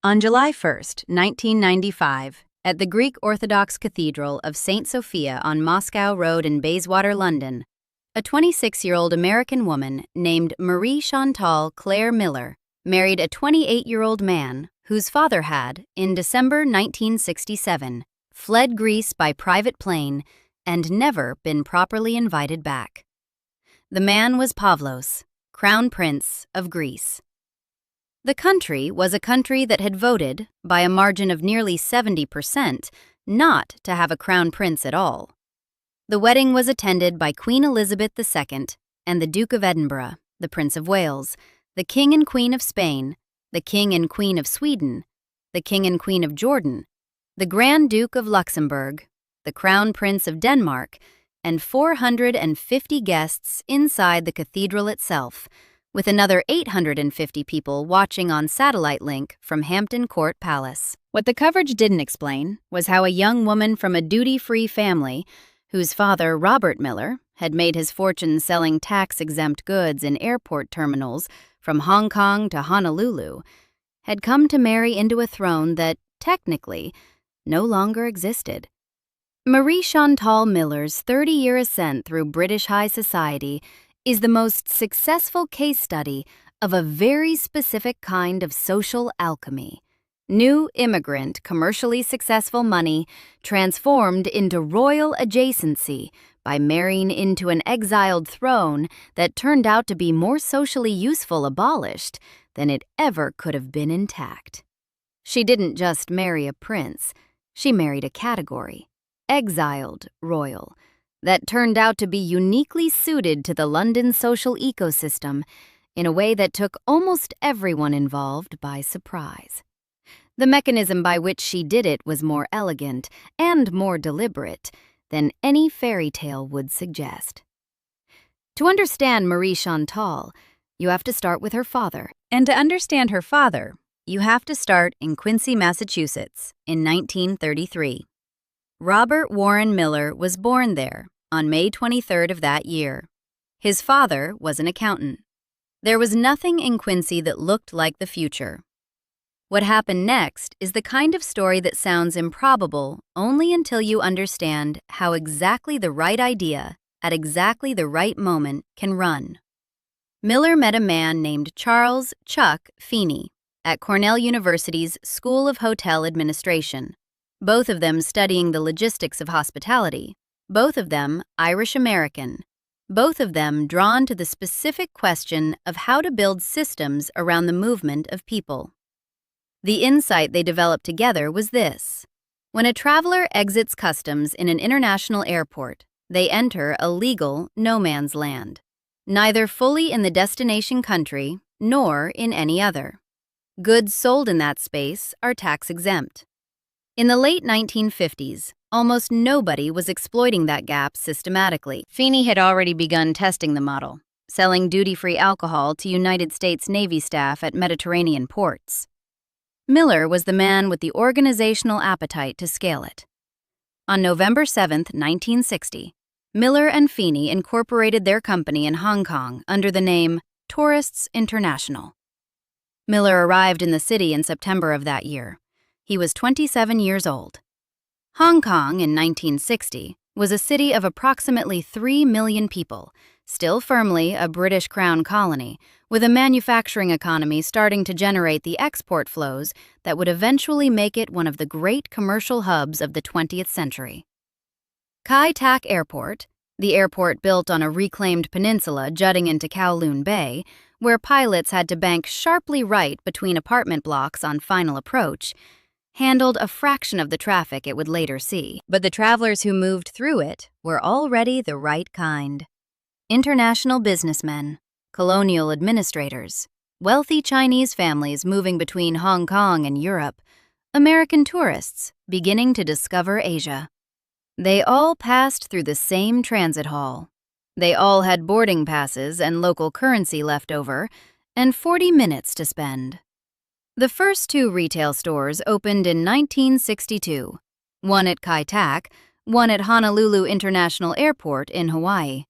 On July 1, 1995, at the Greek Orthodox Cathedral of St. Sophia on Moscow Road in Bayswater, London, a 26-year-old American woman named Marie-Chantal Claire Miller married a 28-year-old man whose father had, in December 1967, fled Greece by private plane and never been properly invited back. The man was Pavlos, Crown Prince of Greece. The country was a country that had voted, by a margin of nearly 70%, not to have a crown prince at all. The wedding was attended by Queen Elizabeth II and the Duke of Edinburgh, the Prince of Wales, the King and Queen of Spain, the King and Queen of Sweden, the King and Queen of Jordan, the Grand Duke of Luxembourg, the Crown Prince of Denmark, and 450 guests inside the cathedral itself, with another 850 people watching on satellite link from Hampton Court Palace. What the coverage didn't explain was how a young woman from a duty-free family, whose father, Robert Miller, had made his fortune selling tax-exempt goods in airport terminals from Hong Kong to Honolulu, had come to marry into a throne that, technically, no longer existed. Marie-Chantal Miller's 30-year ascent through British high society is the most successful case study of a very specific kind of social alchemy. New immigrant, commercially successful money transformed into royal adjacency by marrying into an exiled throne that turned out to be more socially useful abolished than it ever could have been intact. She didn't just marry a prince, she married a category, exiled royal, that turned out to be uniquely suited to the London social ecosystem in a way that took almost everyone involved by surprise. The mechanism by which she did it was more elegant and more deliberate than any fairy tale would suggest. To understand Marie-Chantal, you have to start with her father. And to understand her father, you have to start in Quincy, Massachusetts, in 1933. Robert Warren Miller was born there on May 23rd of that year. His father was an accountant. There was nothing in Quincy that looked like the future. What happened next is the kind of story that sounds improbable only until you understand how exactly the right idea at exactly the right moment can run. Miller met a man named Charles "Chuck" Feeney at Cornell University's School of Hotel Administration, both of them studying the logistics of hospitality, both of them Irish-American, both of them drawn to the specific question of how to build systems around the movement of people. The insight they developed together was this: when a traveler exits customs in an international airport, they enter a legal no-man's land, neither fully in the destination country nor in any other. Goods sold in that space are tax-exempt. In the late 1950s, almost nobody was exploiting that gap systematically. Feeney had already begun testing the model, selling duty-free alcohol to United States Navy staff at Mediterranean ports. Miller was the man with the organizational appetite to scale it. On November 7, 1960, Miller and Feeney incorporated their company in Hong Kong under the name Tourists International. Miller arrived in the city in September of that year. He was 27 years old. Hong Kong in 1960 was a city of approximately 3 million people, still firmly a British Crown colony, with a manufacturing economy starting to generate the export flows that would eventually make it one of the great commercial hubs of the 20th century. Kai Tak Airport, the airport built on a reclaimed peninsula jutting into Kowloon Bay, where pilots had to bank sharply right between apartment blocks on final approach, handled a fraction of the traffic it would later see. But the travelers who moved through it were already the right kind. International businessmen, colonial administrators, wealthy Chinese families moving between Hong Kong and Europe, American tourists beginning to discover Asia. They all passed through the same transit hall. They all had boarding passes and local currency left over, and 40 minutes to spend. The first 2 retail stores opened in 1962, one at Kai Tak, one at Honolulu International Airport in Hawaii.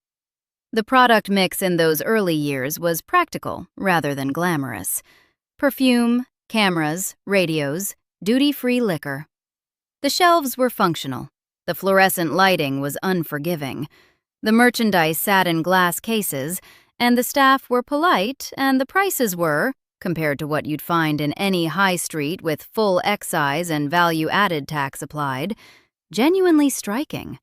The product mix in those early years was practical rather than glamorous. Perfume, cameras, radios, duty-free liquor. The shelves were functional. The fluorescent lighting was unforgiving. The merchandise sat in glass cases, and the staff were polite, and the prices were, compared to what you'd find in any high street with full excise and value-added tax applied, genuinely striking.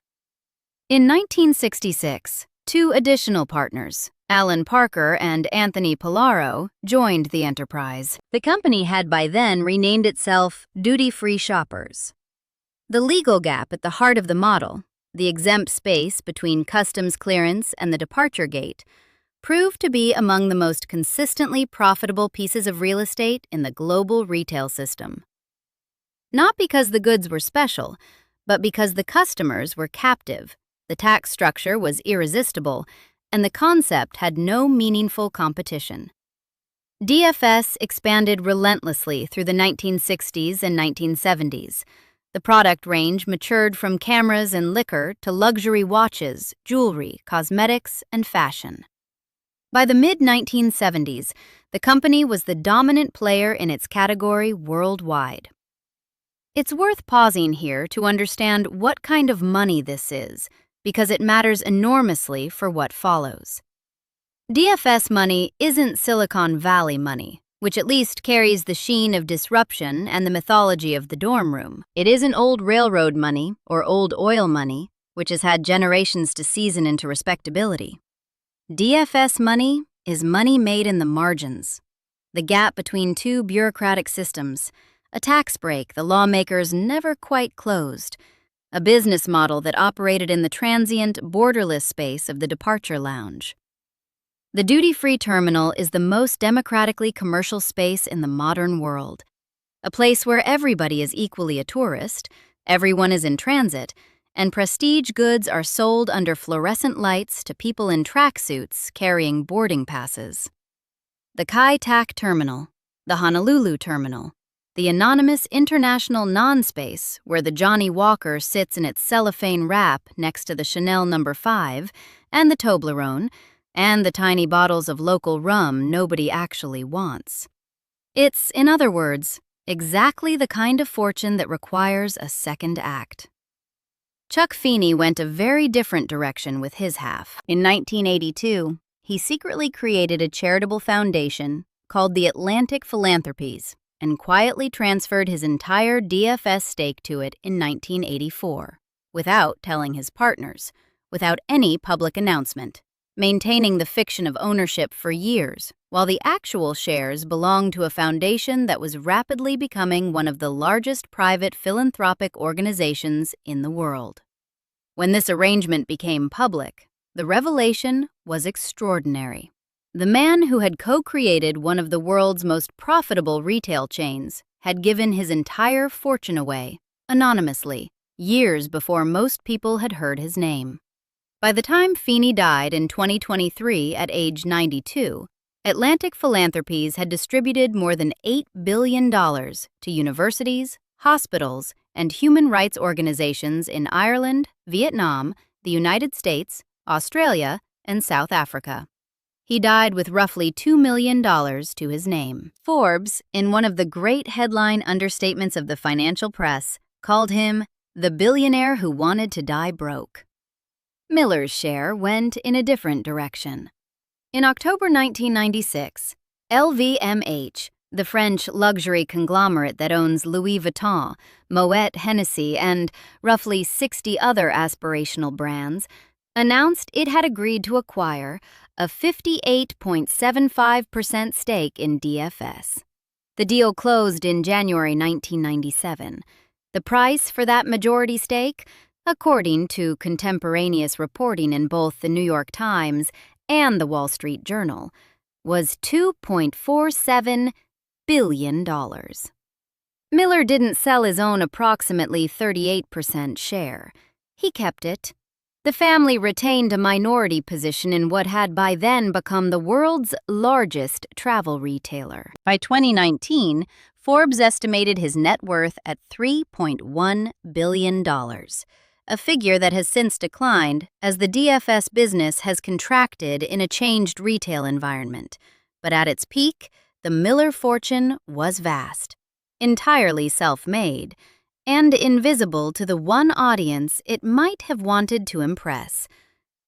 In 1966, two additional partners, Alan Parker and Anthony Pallaro, joined the enterprise. The company had by then renamed itself Duty-Free Shoppers. The legal gap at the heart of the model, the exempt space between customs clearance and the departure gate, proved to be among the most consistently profitable pieces of real estate in the global retail system. Not because the goods were special, but because the customers were captive, the tax structure was irresistible, and the concept had no meaningful competition. DFS expanded relentlessly through the 1960s and 1970s. The product range matured from cameras and liquor to luxury watches, jewelry, cosmetics, and fashion. By the mid-1970s, the company was the dominant player in its category worldwide. It's worth pausing here to understand what kind of money this is, because it matters enormously for what follows. DFS money isn't Silicon Valley money, which at least carries the sheen of disruption and the mythology of the dorm room. It isn't old railroad money or old oil money, which has had generations to season into respectability. DFS money is money made in the margins, the gap between two bureaucratic systems, a tax break the lawmakers never quite closed, a business model that operated in the transient, borderless space of the departure lounge. The duty-free terminal is the most democratically commercial space in the modern world, a place where everybody is equally a tourist, everyone is in transit, and prestige goods are sold under fluorescent lights to people in tracksuits carrying boarding passes. The Kai-Tak Terminal, the Honolulu Terminal, the anonymous international non-space where the Johnny Walker sits in its cellophane wrap next to the Chanel No. 5 and the Toblerone, and the tiny bottles of local rum nobody actually wants. It's, in other words, exactly the kind of fortune that requires a second act. Chuck Feeney went a very different direction with his half. In 1982, he secretly created a charitable foundation called the Atlantic Philanthropies and quietly transferred his entire DFS stake to it in 1984, without telling his partners, without any public announcement, maintaining the fiction of ownership for years, while the actual shares belonged to a foundation that was rapidly becoming one of the largest private philanthropic organizations in the world. When this arrangement became public, the revelation was extraordinary. The man who had co-created one of the world's most profitable retail chains had given his entire fortune away, anonymously, years before most people had heard his name. By the time Feeney died in 2023 at age 92, Atlantic Philanthropies had distributed more than $8 billion to universities, hospitals, and human rights organizations in Ireland, Vietnam, the United States, Australia, and South Africa. He died with roughly $2 million to his name. Forbes, in one of the great headline understatements of the financial press, called him the billionaire who wanted to die broke. Miller's share went in a different direction. In October 1996, LVMH, the French luxury conglomerate that owns Louis Vuitton, Moet Hennessy, and roughly 60 other aspirational brands, announced it had agreed to acquire a 58.75% stake in DFS. The deal closed in January 1997. The price for that majority stake, according to contemporaneous reporting in both the New York Times and the Wall Street Journal, was $2.47 billion. Miller didn't sell his own approximately 38% share. He kept it. The family retained a minority position in what had by then become the world's largest travel retailer. By 2019, Forbes estimated his net worth at $3.1 billion, a figure that has since declined as the DFS business has contracted in a changed retail environment. But at its peak, the Miller fortune was vast, entirely self-made, and invisible to the one audience it might have wanted to impress: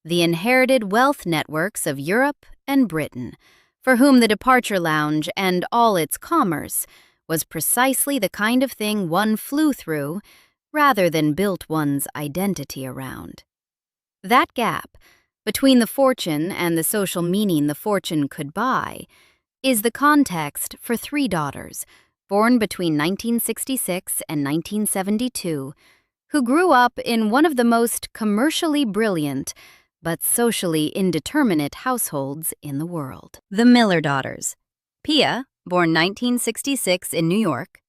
the inherited wealth networks of Europe and Britain, for whom the departure lounge and all its commerce was precisely the kind of thing one flew through rather than built one's identity around. That gap between the fortune and the social meaning the fortune could buy is the context for three daughters, born between 1966 and 1972, who grew up in one of the most commercially brilliant but socially indeterminate households in the world. The Miller daughters: Pia, born 1966 in New York;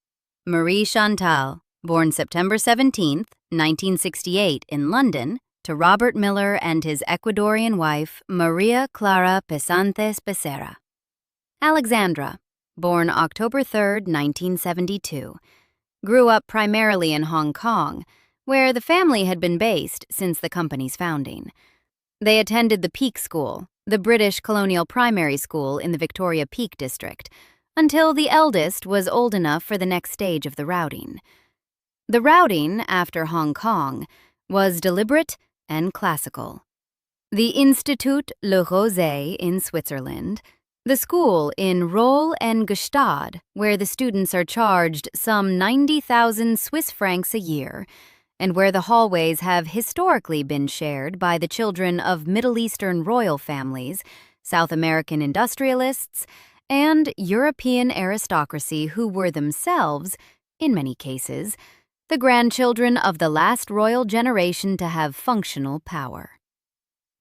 Marie-Chantal, born September 17, 1968 in London, to Robert Miller and his Ecuadorian wife, Maria Clara Pesantes Becerra; Alexandra, born October 3, 1972, grew up primarily in Hong Kong, where the family had been based since the company's founding. They attended the Peak School, the British colonial primary school in the Victoria Peak district, until the eldest was old enough for the next stage of the routing. The routing, after Hong Kong, was deliberate and classical. The Institut Le Rosé in Switzerland, the school in Rolle and Gstaad, where the students are charged some 90,000 Swiss francs a year, and where the hallways have historically been shared by the children of Middle Eastern royal families, South American industrialists, and European aristocracy who were themselves, in many cases, the grandchildren of the last royal generation to have functional power.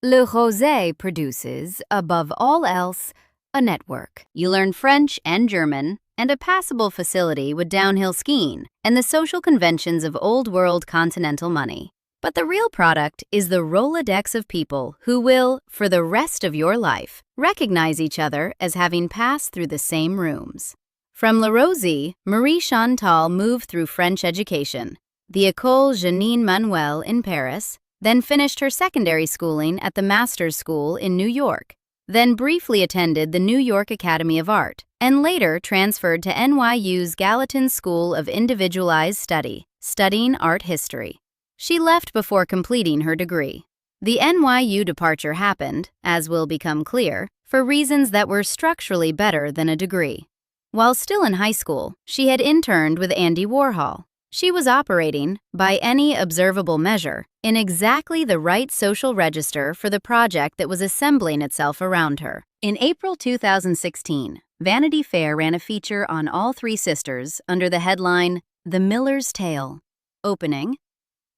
Le Rosé produces, above all else, a network. You learn French and German, and a passable facility with downhill skiing and the social conventions of old-world continental money. But the real product is the Rolodex of people who will, for the rest of your life, recognize each other as having passed through the same rooms. From Le Rosé, Marie-Chantal moved through French education, the École Jeanine Manuel in Paris, then finished her secondary schooling at the Master's School in New York, then briefly attended the New York Academy of Art, and later transferred to NYU's Gallatin School of Individualized Study, studying art history. She left before completing her degree. The NYU departure happened, as will become clear, for reasons that were structurally better than a degree. While still in high school, she had interned with Andy Warhol. She was operating, by any observable measure, in exactly the right social register for the project that was assembling itself around her. In April 2016, Vanity Fair ran a feature on all three sisters under the headline, "The Miller's Tale." Opening: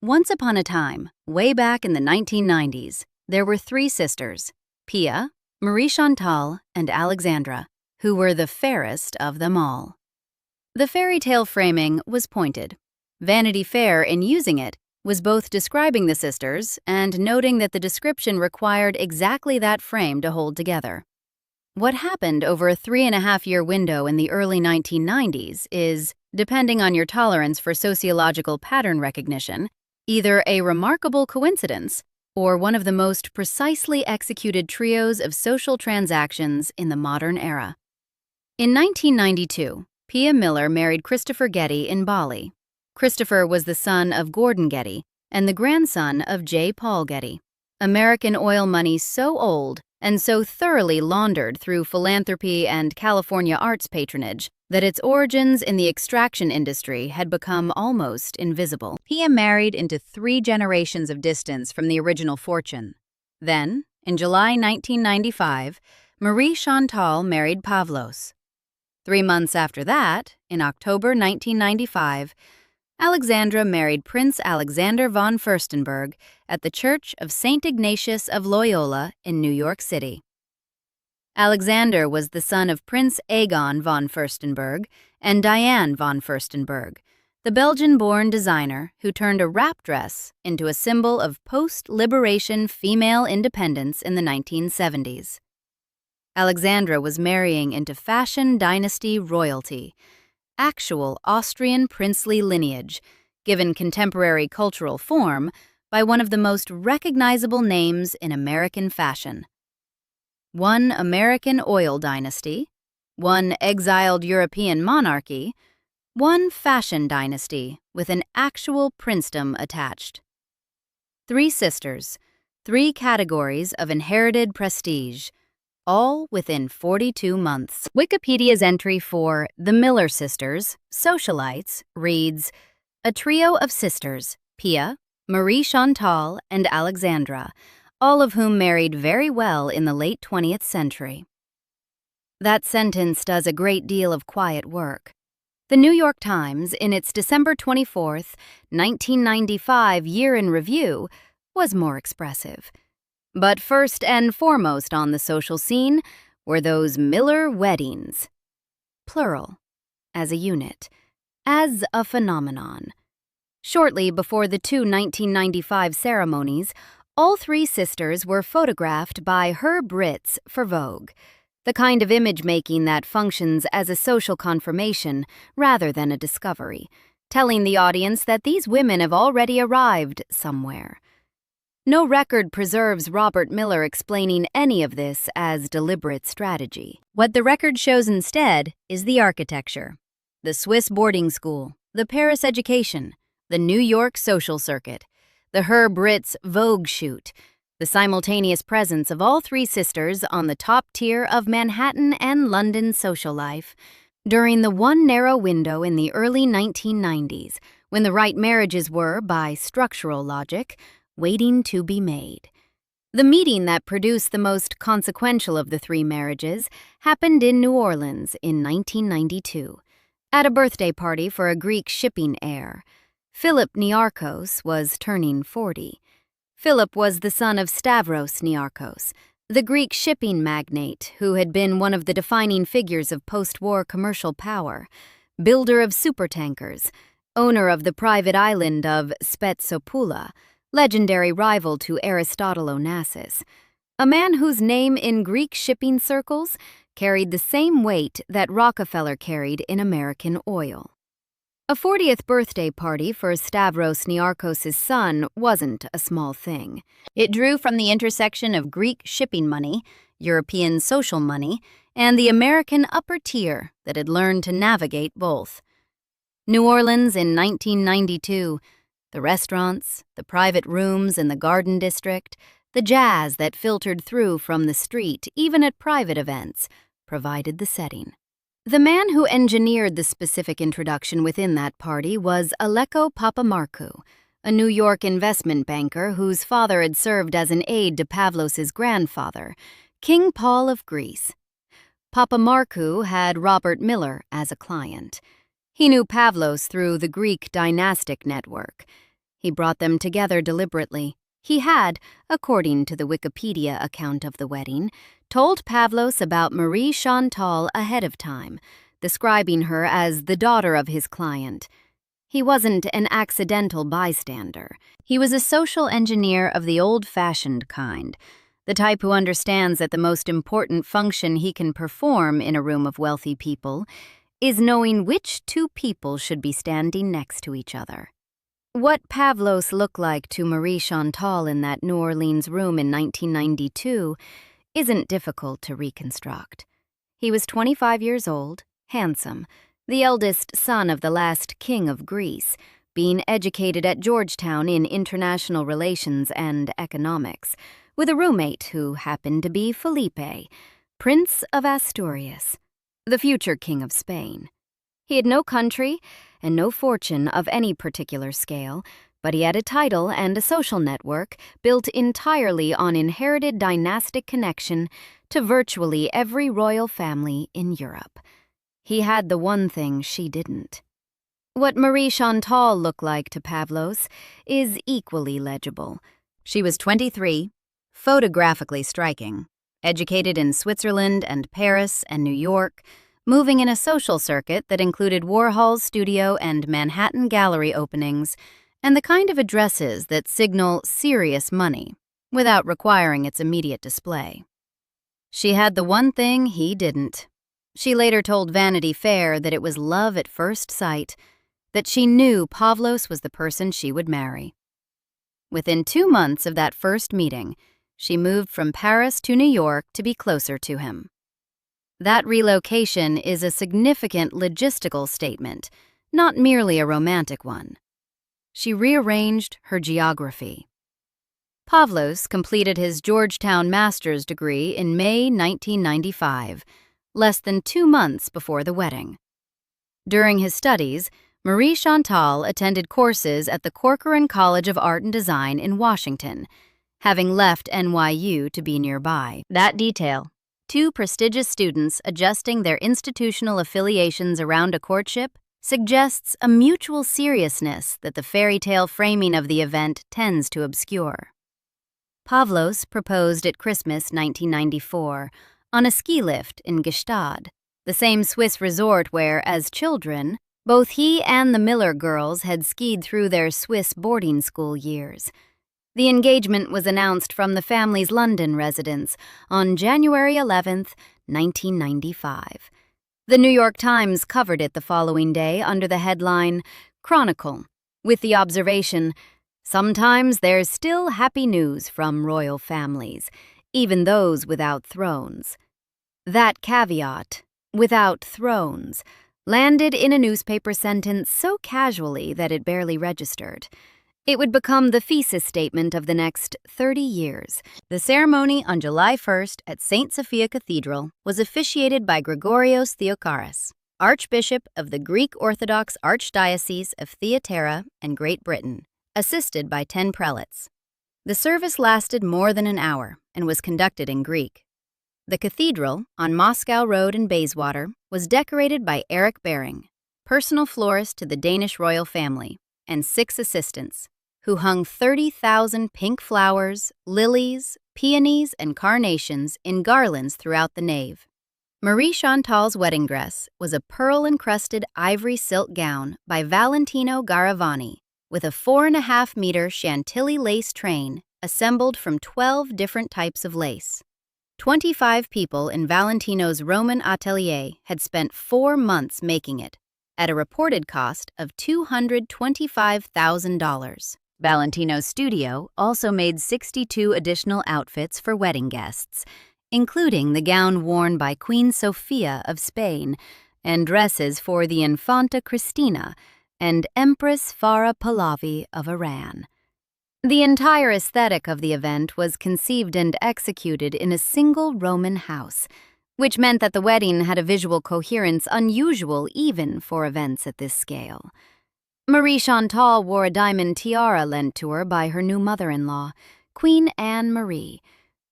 once upon a time, way back in the 1990s, there were three sisters, Pia, Marie-Chantal, and Alexandra, who were the fairest of them all. The fairy tale framing was pointed. Vanity Fair, in using it, was both describing the sisters and noting that the description required exactly that frame to hold together. What happened over a 3.5-year window in the early 1990s is, depending on your tolerance for sociological pattern recognition, either a remarkable coincidence or one of the most precisely executed trios of social transactions in the modern era. In 1992, Pia Miller married Christopher Getty in Bali. Christopher was the son of Gordon Getty and the grandson of J. Paul Getty. American oil money so old and so thoroughly laundered through philanthropy and California arts patronage that its origins in the extraction industry had become almost invisible. Pia married into 3 generations of distance from the original fortune. Then, in July 1995, Marie-Chantal married Pavlos. 3 months after that, in October 1995, Alexandra married Prince Alexander von Furstenberg at the Church of St. Ignatius of Loyola in New York City. Alexander was the son of Prince Aegon von Furstenberg and Diane von Furstenberg, the Belgian-born designer who turned a wrap dress into a symbol of post-liberation female independence in the 1970s. Alexandra was marrying into fashion dynasty royalty, actual Austrian princely lineage, given contemporary cultural form by one of the most recognizable names in American fashion. One American oil dynasty, one exiled European monarchy, one fashion dynasty with an actual princedom attached. 3 sisters, 3 categories of inherited prestige, all within 42 months. Wikipedia's entry for the Miller sisters, socialites, reads, a trio of sisters, Pia, Marie-Chantal, and Alexandra, all of whom married very well in the late 20th century. That sentence does a great deal of quiet work. The New York Times, in its December 24, 1995 Year in Review, was more expressive. But first and foremost on the social scene were those Miller weddings. Plural, as a unit, as a phenomenon. Shortly before the 2 1995 ceremonies, all 3 sisters were photographed by Herb Ritts for Vogue, the kind of image-making that functions as a social confirmation rather than a discovery, telling the audience that these women have already arrived somewhere. No record preserves Robert Miller explaining any of this as deliberate strategy. What the record shows instead is the architecture, the Swiss boarding school, the Paris education, the New York social circuit, the Herb Ritts Vogue shoot, the simultaneous presence of all 3 sisters on the top tier of Manhattan and London social life during the one narrow window in the early 1990s when the right marriages were, by structural logic, waiting to be made. The meeting that produced the most consequential of the 3 marriages happened in New Orleans in 1992, at a birthday party for a Greek shipping heir. Philip Niarchos was turning 40. Philip was the son of Stavros Niarchos, the Greek shipping magnate who had been one of the defining figures of post-war commercial power, builder of supertankers, owner of the private island of Spetsopoula, legendary rival to Aristotle Onassis, a man whose name in Greek shipping circles carried the same weight that Rockefeller carried in American oil. A 40th birthday party for Stavros Niarchos' son wasn't a small thing. It drew from the intersection of Greek shipping money, European social money, and the American upper tier that had learned to navigate both. New Orleans in 1992, the restaurants, the private rooms in the Garden District, the jazz that filtered through from the street, even at private events, provided the setting. The man who engineered the specific introduction within that party was Aleko Papamarkou, a New York investment banker whose father had served as an aide to Pavlos' grandfather, King Paul of Greece. Papamarkou had Robert Miller as a client. He knew Pavlos through the Greek dynastic network. He brought them together deliberately. He had, according to the Wikipedia account of the wedding, told Pavlos about Marie-Chantal ahead of time, describing her as the daughter of his client. He wasn't an accidental bystander. He was a social engineer of the old-fashioned kind, the type who understands that the most important function he can perform in a room of wealthy people is knowing which 2 people should be standing next to each other. What Pavlos looked like to Marie-Chantal in that New Orleans room in 1992 isn't difficult to reconstruct. He was 25 years old, handsome, the eldest son of the last king of Greece, being educated at Georgetown in international relations and economics, with a roommate who happened to be Felipe, Prince of Asturias, the future king of Spain. He had no country and no fortune of any particular scale, but he had a title and a social network built entirely on inherited dynastic connection to virtually every royal family in Europe. He had the one thing she didn't. What Marie-Chantal looked like to Pavlos is equally legible. She was 23, photographically striking, educated in Switzerland and Paris and New York, moving in a social circuit that included Warhol's studio and Manhattan gallery openings, and the kind of addresses that signal serious money without requiring its immediate display. She had the one thing he didn't. She later told Vanity Fair that it was love at first sight, that she knew Pavlos was the person she would marry. Within 2 months of that first meeting, she moved from Paris to New York to be closer to him. That relocation is a significant logistical statement, not merely a romantic one. She rearranged her geography. Pavlos completed his Georgetown master's degree in May 1995, less than 2 months before the wedding. During his studies, Marie-Chantal attended courses at the Corcoran College of Art and Design in Washington, having left NYU to be nearby. That detail, 2 prestigious students adjusting their institutional affiliations around a courtship, suggests a mutual seriousness that the fairy tale framing of the event tends to obscure. Pavlos proposed at Christmas 1994 on a ski lift in Gstaad, the same Swiss resort where, as children, both he and the Miller girls had skied through their Swiss boarding school years. The engagement was announced from the family's London residence on January 11, 1995. The New York Times covered it the following day under the headline, Chronicle, with the observation, "Sometimes there's still happy news from royal families, even those without thrones." That caveat, "without thrones," landed in a newspaper sentence so casually that it barely registered. It would become the thesis statement of the next 30 years. The ceremony on July 1st at St. Sophia Cathedral was officiated by Gregorios Theocharis, Archbishop of the Greek Orthodox Archdiocese of Thyatira and Great Britain, assisted by 10 prelates. The service lasted more than an hour and was conducted in Greek. The cathedral, on Moscow Road in Bayswater, was decorated by Eric Bering, personal florist to the Danish royal family, and 6 assistants, who hung 30,000 pink flowers, lilies, peonies, and carnations in garlands throughout the nave. Marie-Chantal's wedding dress was a pearl-encrusted ivory silk gown by Valentino Garavani, with a 4.5-meter Chantilly lace train assembled from 12 different types of lace. 25 people in Valentino's Roman atelier had spent 4 months making it, at a reported cost of $225,000. Valentino's studio also made 62 additional outfits for wedding guests, including the gown worn by Queen Sophia of Spain and dresses for the Infanta Cristina and Empress Farah Pahlavi of Iran. The entire aesthetic of the event was conceived and executed in a single Roman house, which meant that the wedding had a visual coherence unusual even for events at this scale. Marie-Chantal wore a diamond tiara lent to her by her new mother-in-law, Queen Anne Marie,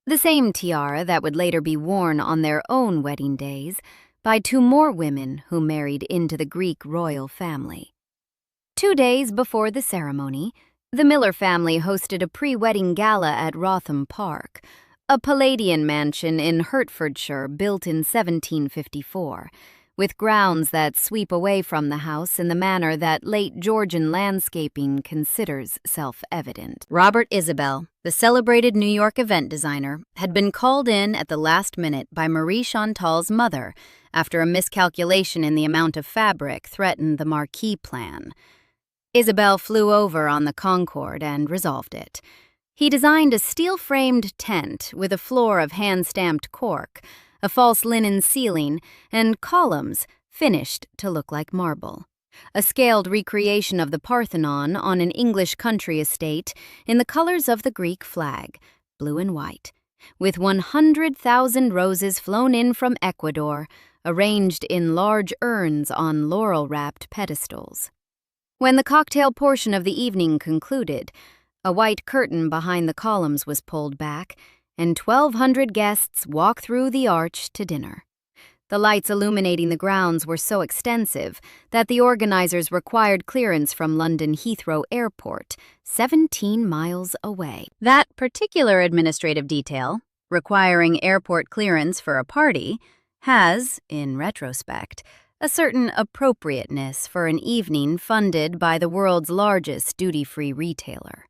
the same tiara that would later be worn on their own wedding days by 2 more women who married into the Greek royal family. 2 days before the ceremony, the Miller family hosted a pre-wedding gala at Wrotham Park, a Palladian mansion in Hertfordshire built in 1754, with grounds that sweep away from the house in the manner that late Georgian landscaping considers self-evident. Robert Isabel, the celebrated New York event designer, had been called in at the last minute by Marie-Chantal's mother after a miscalculation in the amount of fabric threatened the marquee plan. Isabel flew over on the Concorde and resolved it. He designed a steel-framed tent with a floor of hand-stamped cork, a false linen ceiling, and columns finished to look like marble. A scaled recreation of the Parthenon on an English country estate in the colors of the Greek flag, blue and white, with 100,000 roses flown in from Ecuador, arranged in large urns on laurel-wrapped pedestals. When the cocktail portion of the evening concluded, a white curtain behind the columns was pulled back, and 1,200 guests walked through the arch to dinner. The lights illuminating the grounds were so extensive that the organizers required clearance from London Heathrow Airport, 17 miles away. That particular administrative detail, requiring airport clearance for a party, has, in retrospect, a certain appropriateness for an evening funded by the world's largest duty-free retailer.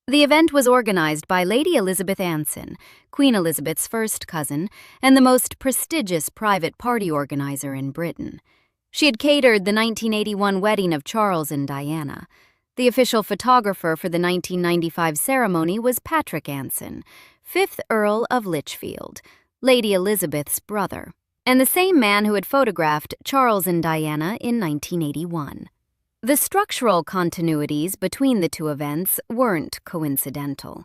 The event was organized by Lady Elizabeth Anson, Queen Elizabeth's first cousin, and the most prestigious private party organizer in Britain. She had catered the 1981 wedding of Charles and Diana. The official photographer for the 1995 ceremony was Patrick Anson, 5th Earl of Lichfield, Lady Elizabeth's brother, and the same man who had photographed Charles and Diana in 1981. The structural continuities between the two events weren't coincidental.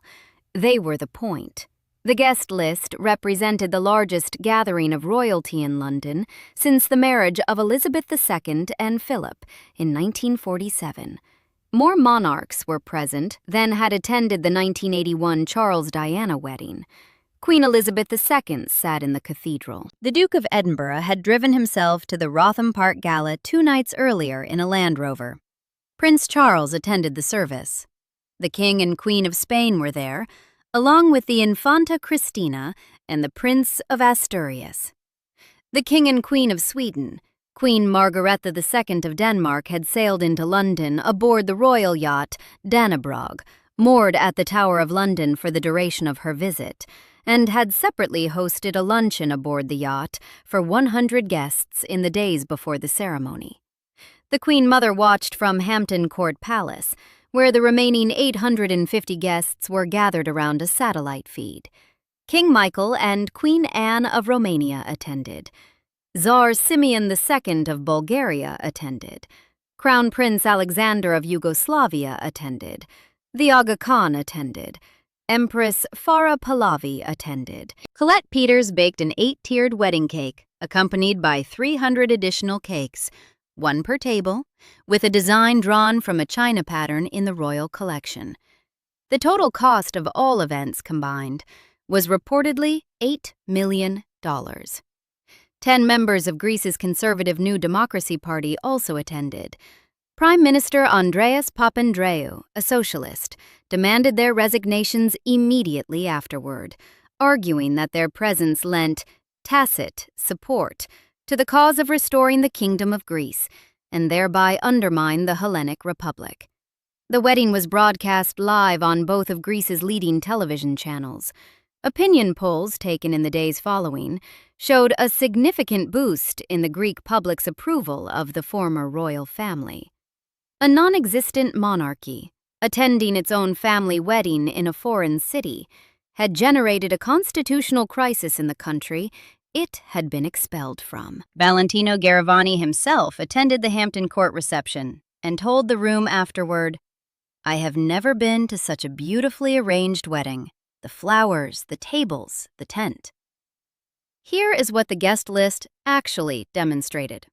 They were the point. The guest list represented the largest gathering of royalty in London since the marriage of Elizabeth II and Philip in 1947. More monarchs were present than had attended the 1981 Charles-Diana wedding. Queen Elizabeth II sat in the Cathedral. The Duke of Edinburgh had driven himself to the Rotham Park Gala 2 nights earlier in a Land Rover. Prince Charles attended the service. The King and Queen of Spain were there, along with the Infanta Cristina and the Prince of Asturias. The King and Queen of Sweden, Queen Margaretha II of Denmark, had sailed into London aboard the royal yacht Dannebrog, moored at the Tower of London for the duration of her visit, and had separately hosted a luncheon aboard the yacht for 100 guests in the days before the ceremony. The Queen Mother watched from Hampton Court Palace, where the remaining 850 guests were gathered around a satellite feed. King Michael and Queen Anne of Romania attended. Tsar Simeon II of Bulgaria attended. Crown Prince Alexander of Yugoslavia attended. The Aga Khan attended. Empress Farah Pahlavi attended. Colette Peters baked an 8-tiered wedding cake, accompanied by 300 additional cakes, 1 per table, with a design drawn from a china pattern in the royal collection. The total cost of all events combined was reportedly $8 million. 10 members of Greece's conservative New Democracy Party also attended. Prime Minister Andreas Papandreou, a socialist, demanded their resignations immediately afterward, arguing that their presence lent tacit support to the cause of restoring the Kingdom of Greece and thereby undermine the Hellenic Republic. The wedding was broadcast live on both of Greece's leading television channels. Opinion polls taken in the days following showed a significant boost in the Greek public's approval of the former royal family. A non-existent monarchy, attending its own family wedding in a foreign city, had generated a constitutional crisis in the country it had been expelled from. Valentino Garavani himself attended the Hampton Court reception and told the room afterward, "I have never been to such a beautifully arranged wedding. The flowers, the tables, the tent." Here is what the guest list actually demonstrated.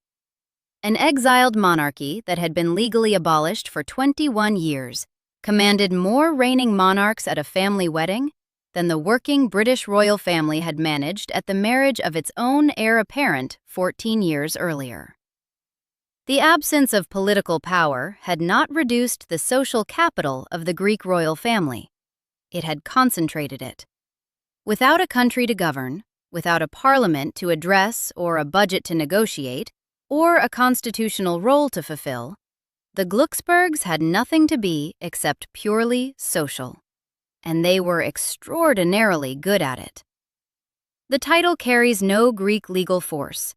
An exiled monarchy that had been legally abolished for 21 years commanded more reigning monarchs at a family wedding than the working British royal family had managed at the marriage of its own heir apparent 14 years earlier. The absence of political power had not reduced the social capital of the Greek royal family. It had concentrated it. Without a country to govern, without a parliament to address or a budget to negotiate, or a constitutional role to fulfill, the Glucksbergs had nothing to be except purely social, and they were extraordinarily good at it. The title carries no Greek legal force,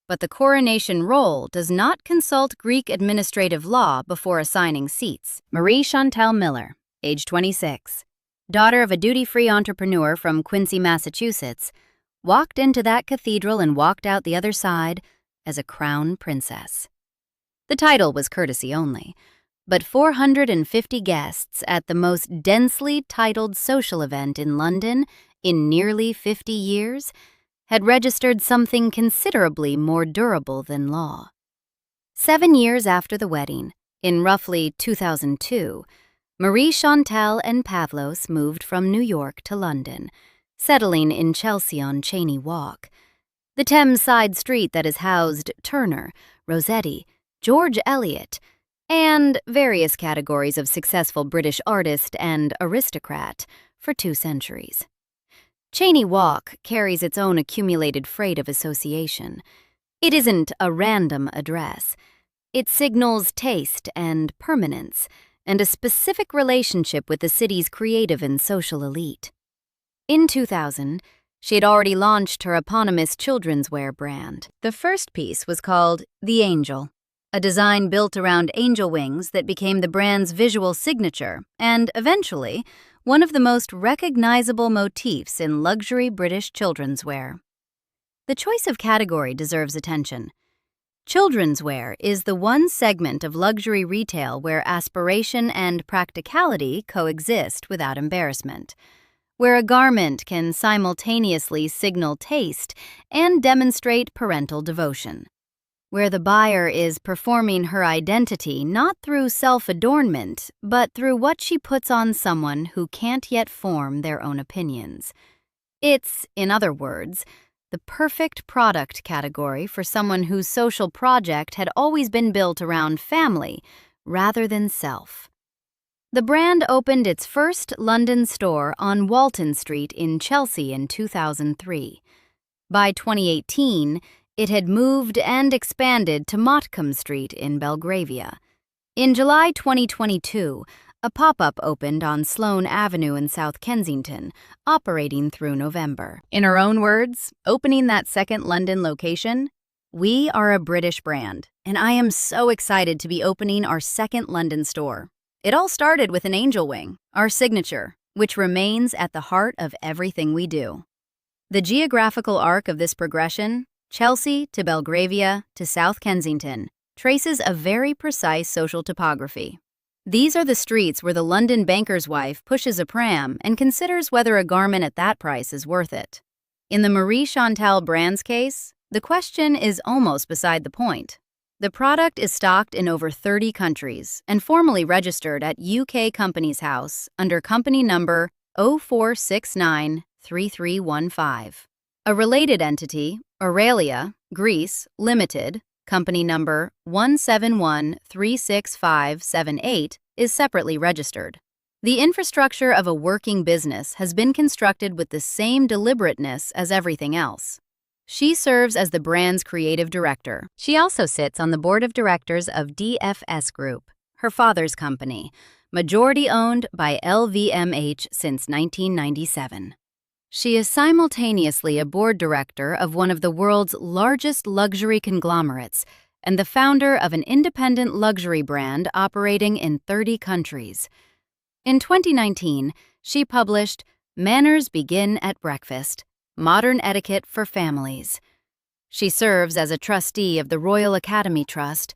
but the coronation roll does not consult Greek administrative law before assigning seats. Marie-Chantal Miller, age 26, daughter of a duty-free entrepreneur from Quincy, Massachusetts, walked into that cathedral and walked out the other side as a crown princess. The title was courtesy only, but 450 guests at the most densely titled social event in London in nearly 50 years had registered something considerably more durable than law. 7 years after the wedding, in roughly 2002, Marie-Chantal and Pavlos moved from New York to London, settling in Chelsea on Cheyne Walk, the Thames side street that has housed Turner, Rossetti, George Eliot, and various categories of successful British artist and aristocrat for 2 centuries. Cheyne Walk carries its own accumulated freight of association. It isn't a random address. It signals taste and permanence, and a specific relationship with the city's creative and social elite. In 2000, she had already launched her eponymous children's wear brand. The first piece was called The Angel, a design built around angel wings that became the brand's visual signature and, eventually, one of the most recognizable motifs in luxury British children's wear. The choice of category deserves attention. Children's wear is the one segment of luxury retail where aspiration and practicality coexist without embarrassment, where a garment can simultaneously signal taste and demonstrate parental devotion, where the buyer is performing her identity not through self-adornment, but through what she puts on someone who can't yet form their own opinions. It's, in other words, the perfect product category for someone whose social project had always been built around family rather than self. The brand opened its first London store on Walton Street in Chelsea in 2003. By 2018, it had moved and expanded to Motcombe Street in Belgravia. In July 2022, a pop-up opened on Sloane Avenue in South Kensington, operating through November. In her own words, opening that second London location, "We are a British brand, and I am so excited to be opening our second London store. It all started with an angel wing, our signature, which remains at the heart of everything we do." The geographical arc of this progression, Chelsea to Belgravia to South Kensington, traces a very precise social topography. These are the streets where the London banker's wife pushes a pram and considers whether a garment at that price is worth it. In the Marie-Chantal brand's case, the question is almost beside the point. The product is stocked in over 30 countries and formally registered at UK Companies House under company number 04693315. A related entity, Aurelia, Greece, Limited, company number 171-36578, is separately registered. The infrastructure of a working business has been constructed with the same deliberateness as everything else. She serves as the brand's creative director. She also sits on the board of directors of DFS Group, her father's company, majority owned by LVMH since 1997. She is simultaneously a board director of one of the world's largest luxury conglomerates and the founder of an independent luxury brand operating in 30 countries. In 2019, she published Manners Begin at Breakfast: Modern Etiquette for Families. She serves as a trustee of the Royal Academy Trust.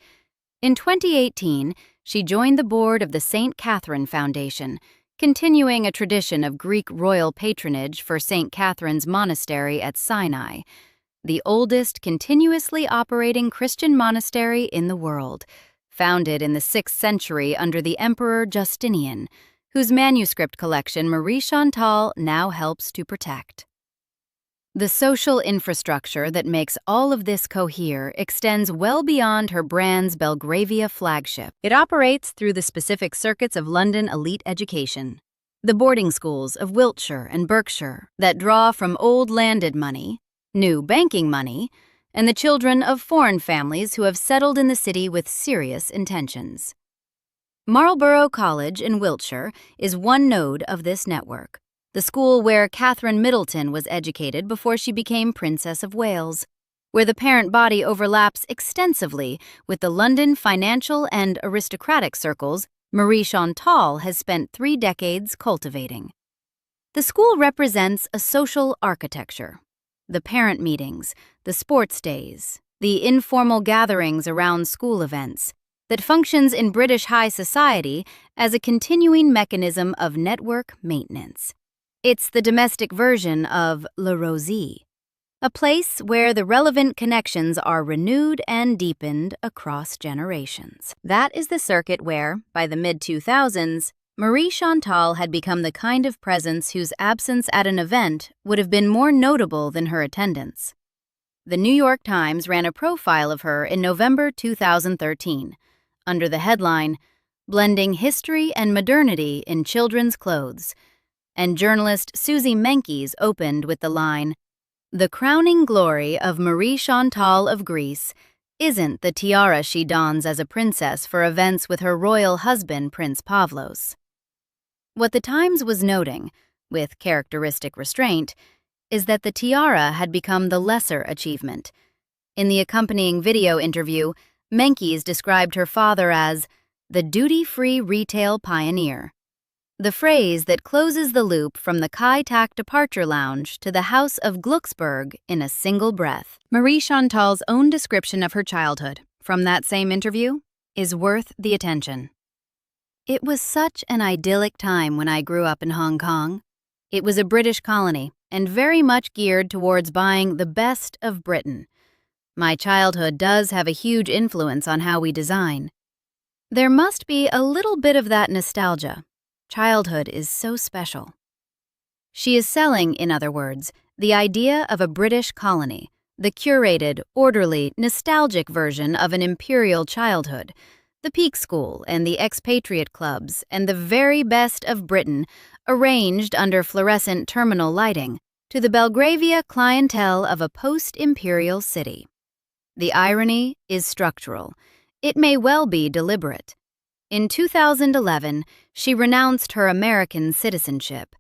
In 2018, she joined the board of the St. Catherine Foundation, continuing a tradition of Greek royal patronage for St. Catherine's Monastery at Sinai, the oldest continuously operating Christian monastery in the world, founded in the 6th century under the Emperor Justinian, whose manuscript collection Marie-Chantal now helps to protect. The social infrastructure that makes all of this cohere extends well beyond her brand's Belgravia flagship. It operates through the specific circuits of London elite education, the boarding schools of Wiltshire and Berkshire that draw from old landed money, new banking money, and the children of foreign families who have settled in the city with serious intentions. Marlborough College in Wiltshire is one node of this network, the school where Catherine Middleton was educated before she became Princess of Wales, where the parent body overlaps extensively with the London financial and aristocratic circles Marie-Chantal has spent 3 decades cultivating. The school represents a social architecture. The parent meetings, the sports days, the informal gatherings around school events, that functions in British high society as a continuing mechanism of network maintenance. It's the domestic version of Le Rosy, a place where the relevant connections are renewed and deepened across generations. That is the circuit where, by the mid-2000s, Marie-Chantal had become the kind of presence whose absence at an event would have been more notable than her attendance. The New York Times ran a profile of her in November 2013, under the headline, "Blending History and Modernity in Children's Clothes," and journalist Susie Menkes opened with the line, "The crowning glory of Marie-Chantal of Greece isn't the tiara she dons as a princess for events with her royal husband, Prince Pavlos." What the Times was noting, with characteristic restraint, is that the tiara had become the lesser achievement. In the accompanying video interview, Menkes described her father as the duty-free retail pioneer. the phrase that closes the loop from the Kai-Tak departure lounge to the House of Glucksburg in a single breath. Marie-Chantal's own description of her childhood, from that same interview, is worth the attention. "It was such an idyllic time when I grew up in Hong Kong. It was a British colony and very much geared towards buying the best of Britain. My childhood does have a huge influence on how we design. There must be a little bit of that nostalgia. Childhood is so special." She is selling, in other words, the idea of a British colony, the curated, orderly, nostalgic version of an imperial childhood, the Peak School and the expatriate clubs and the very best of Britain arranged under fluorescent terminal lighting to the Belgravia clientele of a post-imperial city. The irony is structural. It may well be deliberate. In 2011, she renounced her American citizenship.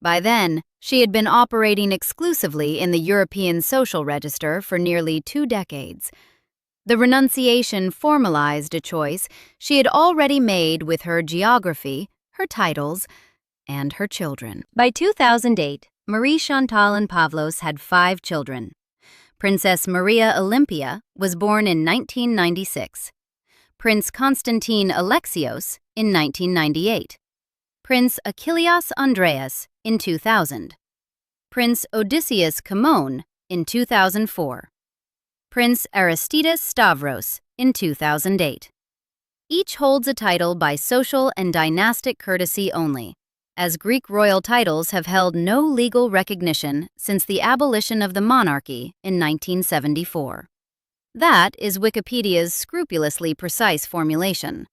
By then, she had been operating exclusively in the European Social Register for nearly 2 decades. The renunciation formalized a choice she had already made with her geography, her titles, and her children. By 2008, Marie-Chantal and Pavlos had 5 children. Princess Maria Olympia was born in 1996. Prince Constantine Alexios in 1998, Prince Achilleos Andreas in 2000, Prince Odysseus Kamon in 2004, Prince Aristides Stavros in 2008. Each holds a title by social and dynastic courtesy only, as Greek royal titles have held no legal recognition since the abolition of the monarchy in 1974. That is Wikipedia's scrupulously precise formulation.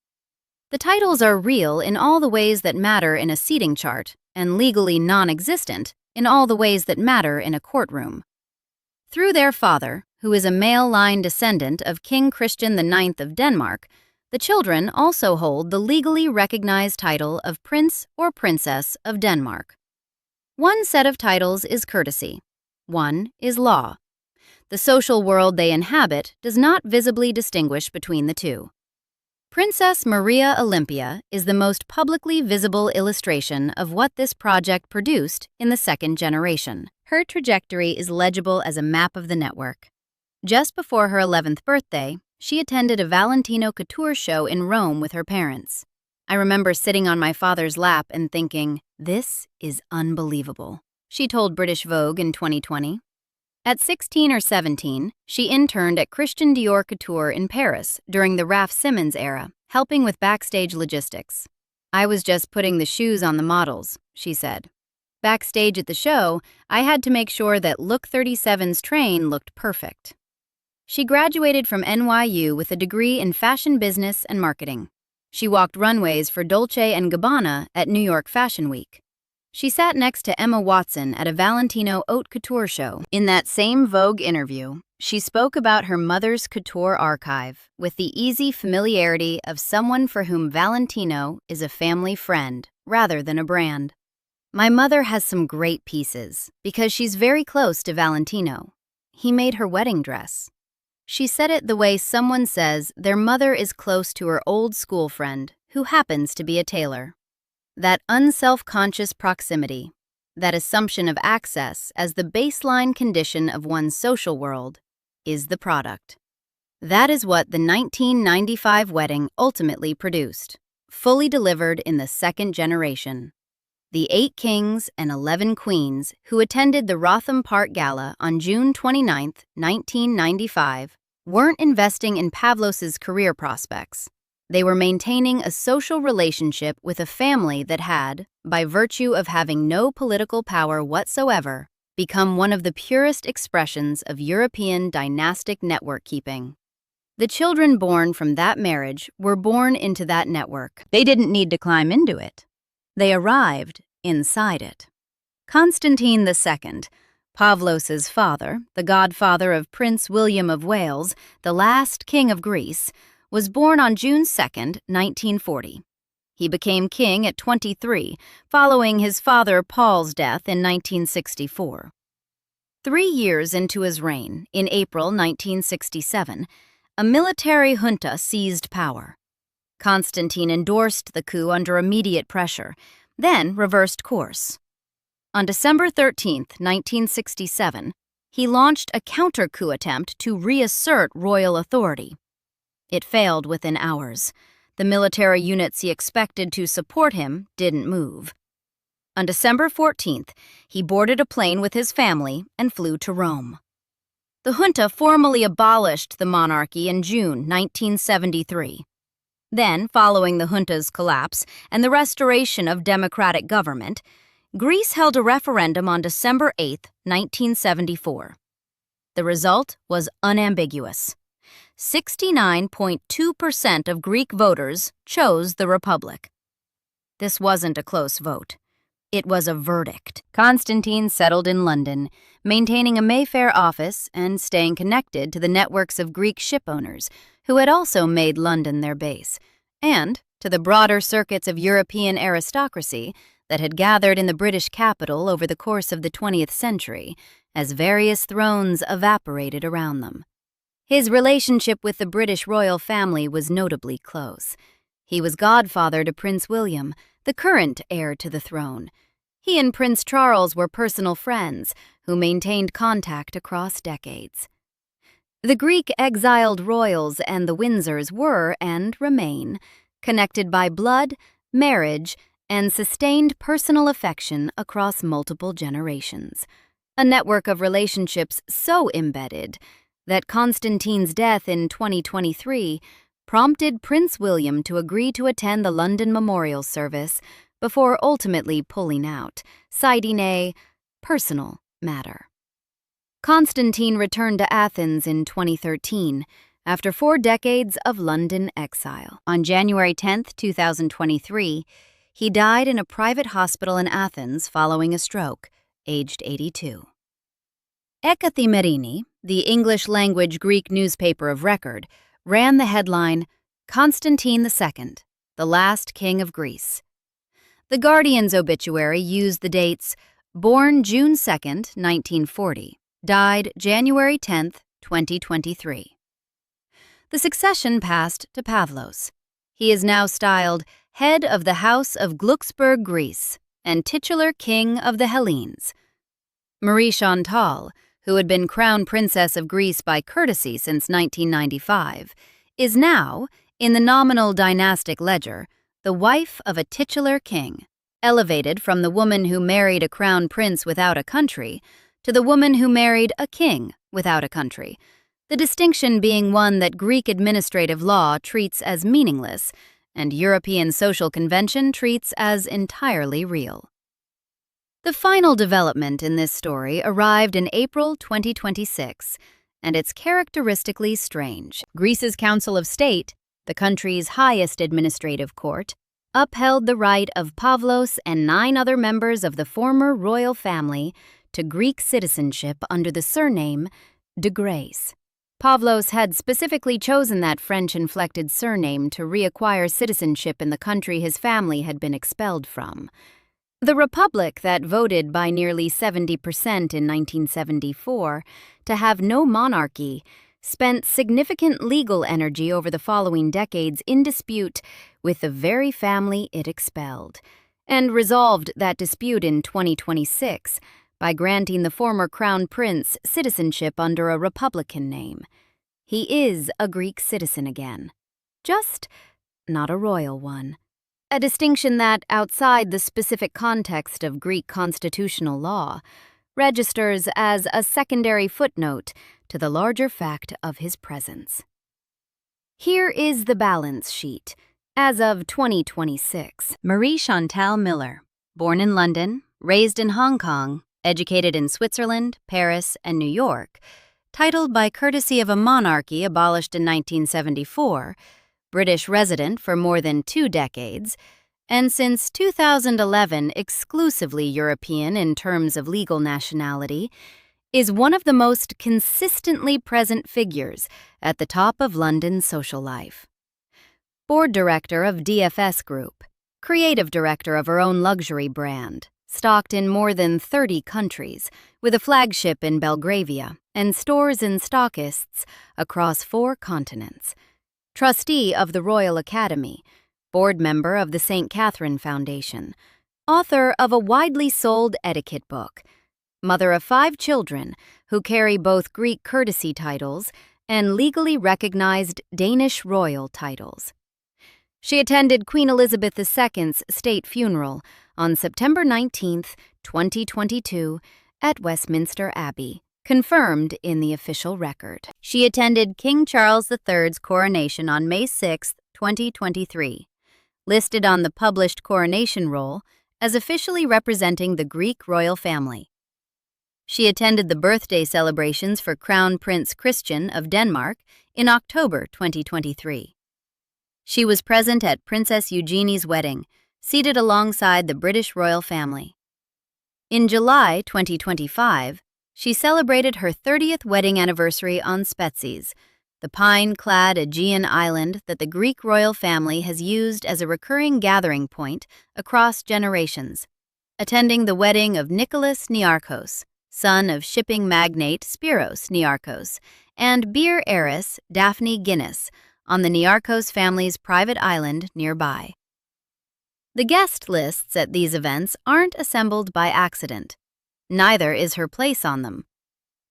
The titles are real in all the ways that matter in a seating chart and legally non-existent in all the ways that matter in a courtroom. Through their father, who is a male-line descendant of King Christian IX of Denmark, the children also hold the legally recognized title of Prince or Princess of Denmark. One set of titles is courtesy. One is law. The social world they inhabit does not visibly distinguish between the two. Princess Maria Olympia is the most publicly visible illustration of what this project produced in the second generation. Her trajectory is legible as a map of the network. Just before her 11th birthday, she attended a Valentino couture show in Rome with her parents. I remember sitting on my father's lap and thinking, "This is unbelievable," she told British Vogue in 2020. At 16 or 17, she interned at Christian Dior Couture in Paris during the Raf Simons era, helping with backstage logistics. "I was just putting the shoes on the models," she said. "Backstage at the show, I had to make sure that Look 37's train looked perfect." She graduated from NYU with a degree in fashion business and marketing. She walked runways for Dolce & Gabbana at New York Fashion Week. She sat next to Emma Watson at a Valentino haute couture show. In that same Vogue interview, she spoke about her mother's couture archive with the easy familiarity of someone for whom Valentino is a family friend rather than a brand. "My mother has some great pieces because she's very close to Valentino. He made her wedding dress." She said it the way someone says their mother is close to her old school friend who happens to be a tailor. That unself-conscious proximity, that assumption of access as the baseline condition of one's social world, is the product. That is what the 1995 wedding ultimately produced, fully delivered in the second generation. The 8 kings and 11 queens who attended the Rotham Park Gala on June 29, 1995, weren't investing in Pavlos's career prospects. They were maintaining a social relationship with a family that had, by virtue of having no political power whatsoever, become one of the purest expressions of European dynastic network keeping. The children born from that marriage were born into that network. They didn't need to climb into it. They arrived inside it. Constantine II, Pavlos's father, the godfather of Prince William of Wales, the last king of Greece, was born on June 2, 1940. He became king at 23, following his father Paul's death in 1964. 3 years into his reign, in April 1967, a military junta seized power. Constantine endorsed the coup under immediate pressure, then reversed course. On December 13, 1967, he launched a counter-coup attempt to reassert royal authority. It failed within hours. The military units he expected to support him didn't move. On December 14th, he boarded a plane with his family and flew to Rome. The junta formally abolished the monarchy in June 1973. Then, following the junta's collapse and the restoration of democratic government, Greece held a referendum on December 8, 1974. The result was unambiguous. 69.2% of Greek voters chose the republic. This wasn't a close vote. It was a verdict. Constantine settled in London, maintaining a Mayfair office and staying connected to the networks of Greek shipowners who had also made London their base, and to the broader circuits of European aristocracy that had gathered in the British capital over the course of the 20th century as various thrones evaporated around them. His relationship with the British royal family was notably close. He was godfather to Prince William, the current heir to the throne. He and Prince Charles were personal friends who maintained contact across decades. The Greek exiled royals and the Windsors were, and remain, connected by blood, marriage, and sustained personal affection across multiple generations. A network of relationships so embedded that Constantine's death in 2023 prompted Prince William to agree to attend the London memorial service before ultimately pulling out, citing a personal matter. Constantine returned to Athens in 2013 after 4 decades of London exile. On January 10, 2023, he died in a private hospital in Athens following a stroke, aged 82. Ekathimerini, the English-language Greek newspaper of record, ran the headline, "Constantine II, the Last King of Greece." The Guardian's obituary used the dates born June 2, 1940, died January 10, 2023. The succession passed to Pavlos. He is now styled head of the House of Luxembourg, Greece, and titular king of the Hellenes. Marie-Chantal, who had been crown princess of Greece by courtesy since 1995, is now, in the nominal dynastic ledger, the wife of a titular king, elevated from the woman who married a crown prince without a country to the woman who married a king without a country, the distinction being one that Greek administrative law treats as meaningless and European social convention treats as entirely real. The final development in this story arrived in April 2026, and it's characteristically strange. Greece's Council of State, the country's highest administrative court, upheld the right of Pavlos and 9 other members of the former royal family to Greek citizenship under the surname de Grace. Pavlos had specifically chosen that French-inflected surname to reacquire citizenship in the country his family had been expelled from. The republic that voted by nearly 70% in 1974 to have no monarchy spent significant legal energy over the following decades in dispute with the very family it expelled, and resolved that dispute in 2026 by granting the former crown prince citizenship under a republican name. He is a Greek citizen again, just not a royal one. A distinction that, outside the specific context of Greek constitutional law, registers as a secondary footnote to the larger fact of his presence. Here is the balance sheet. As of 2026, Marie-Chantal Miller, born in London, raised in Hong Kong, educated in Switzerland, Paris, and New York, titled by courtesy of a monarchy abolished in 1974, British resident for more than 2 decades, and since 2011 exclusively European in terms of legal nationality, is one of the most consistently present figures at the top of London's social life. Board director of DFS Group, creative director of her own luxury brand, stocked in more than 30 countries, with a flagship in Belgravia and stores and stockists across 4 continents. Trustee of the Royal Academy, board member of the St. Catherine Foundation, author of a widely sold etiquette book, mother of 5 children who carry both Greek courtesy titles and legally recognized Danish royal titles. She attended Queen Elizabeth II's state funeral on September 19, 2022, at Westminster Abbey, confirmed in the official record. She attended King Charles III's coronation on May 6, 2023, listed on the published coronation roll as officially representing the Greek royal family. She attended the birthday celebrations for Crown Prince Christian of Denmark in October 2023. She was present at Princess Eugenie's wedding, seated alongside the British royal family. In July 2025, she celebrated her 30th wedding anniversary on Spetses, the pine-clad Aegean island that the Greek royal family has used as a recurring gathering point across generations, attending the wedding of Nicholas Niarchos, son of shipping magnate Spiros Niarchos, and beer heiress Daphne Guinness, on the Niarchos family's private island nearby. The guest lists at these events aren't assembled by accident. Neither is her place on them.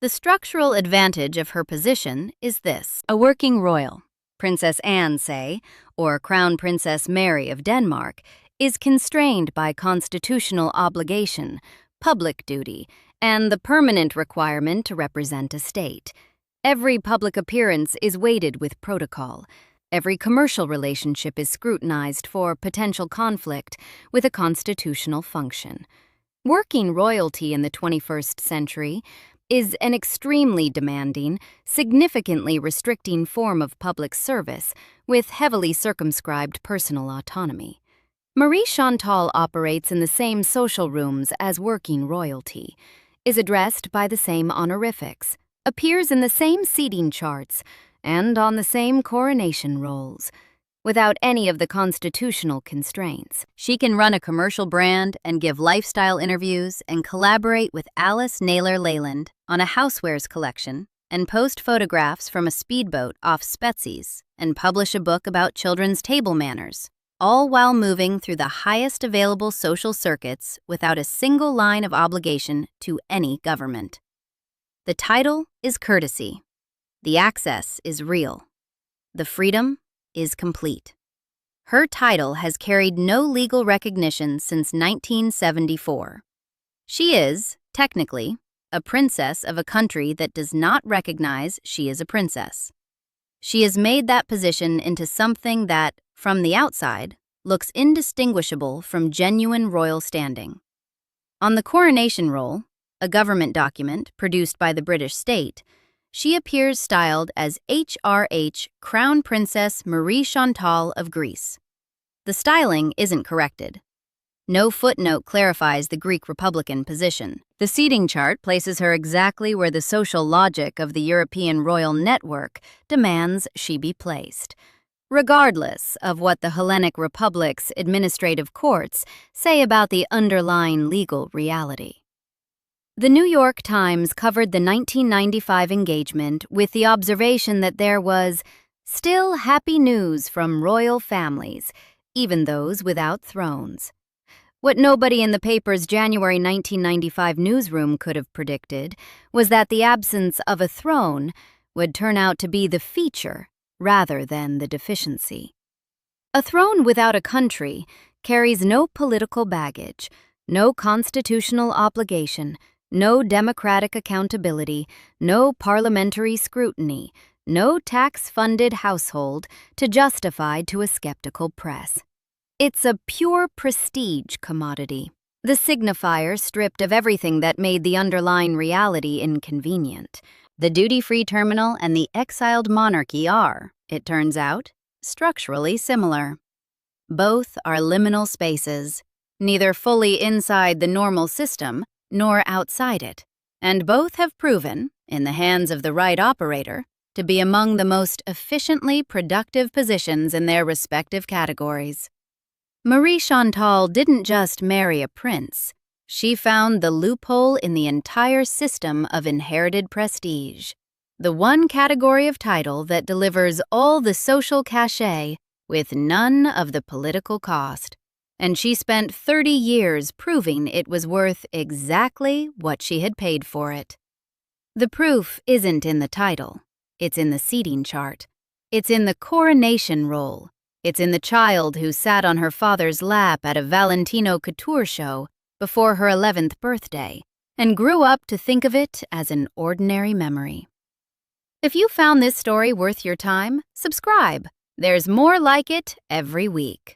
The structural advantage of her position is this. A working royal, Princess Anne, say, or Crown Princess Mary of Denmark, is constrained by constitutional obligation, public duty, and the permanent requirement to represent a state. Every public appearance is weighted with protocol. Every commercial relationship is scrutinized for potential conflict with a constitutional function. Working royalty in the 21st century is an extremely demanding, significantly restricting form of public service with heavily circumscribed personal autonomy. Marie-Chantal operates in the same social rooms as working royalty, is addressed by the same honorifics, appears in the same seating charts, and on the same coronation rolls. Without any of the constitutional constraints, she can run a commercial brand and give lifestyle interviews and collaborate with Alice Naylor Leyland on a housewares collection and post photographs from a speedboat off Spetses and publish a book about children's table manners, all while moving through the highest available social circuits without a single line of obligation to any government. The title is courtesy. The access is real. The freedom is complete. Her title has carried no legal recognition since 1974. She is, technically, a princess of a country that does not recognize she is a princess. She has made that position into something that, from the outside, looks indistinguishable from genuine royal standing. On the coronation roll, a government document produced by the British state, she appears styled as HRH Crown Princess Marie-Chantal of Greece. The styling isn't corrected. No footnote clarifies the Greek Republican position. The seating chart places her exactly where the social logic of the European royal network demands she be placed, regardless of what the Hellenic Republic's administrative courts say about the underlying legal reality. The New York Times covered the 1995 engagement with the observation that there was still happy news from royal families, even those without thrones. What nobody in the paper's January 1995 newsroom could have predicted was that the absence of a throne would turn out to be the feature rather than the deficiency. A throne without a country carries no political baggage, no constitutional obligation, no democratic accountability, no parliamentary scrutiny, no tax-funded household to justify to a skeptical press. It's a pure prestige commodity, the signifier stripped of everything that made the underlying reality inconvenient. The duty-free terminal and the exiled monarchy are, it turns out, structurally similar. Both are liminal spaces, neither fully inside the normal system nor outside it, and both have proven, in the hands of the right operator, to be among the most efficiently productive positions in their respective categories. Marie-Chantal didn't just marry a prince. She found the loophole in the entire system of inherited prestige, the one category of title that delivers all the social cachet with none of the political cost. and she spent 30 years proving it was worth exactly what she had paid for it. The proof isn't in the title. It's in the seating chart. It's in the coronation roll. It's in the child who sat on her father's lap at a Valentino couture show before her 11th birthday and grew up to think of it as an ordinary memory. If you found this story worth your time, subscribe. There's more like it every week.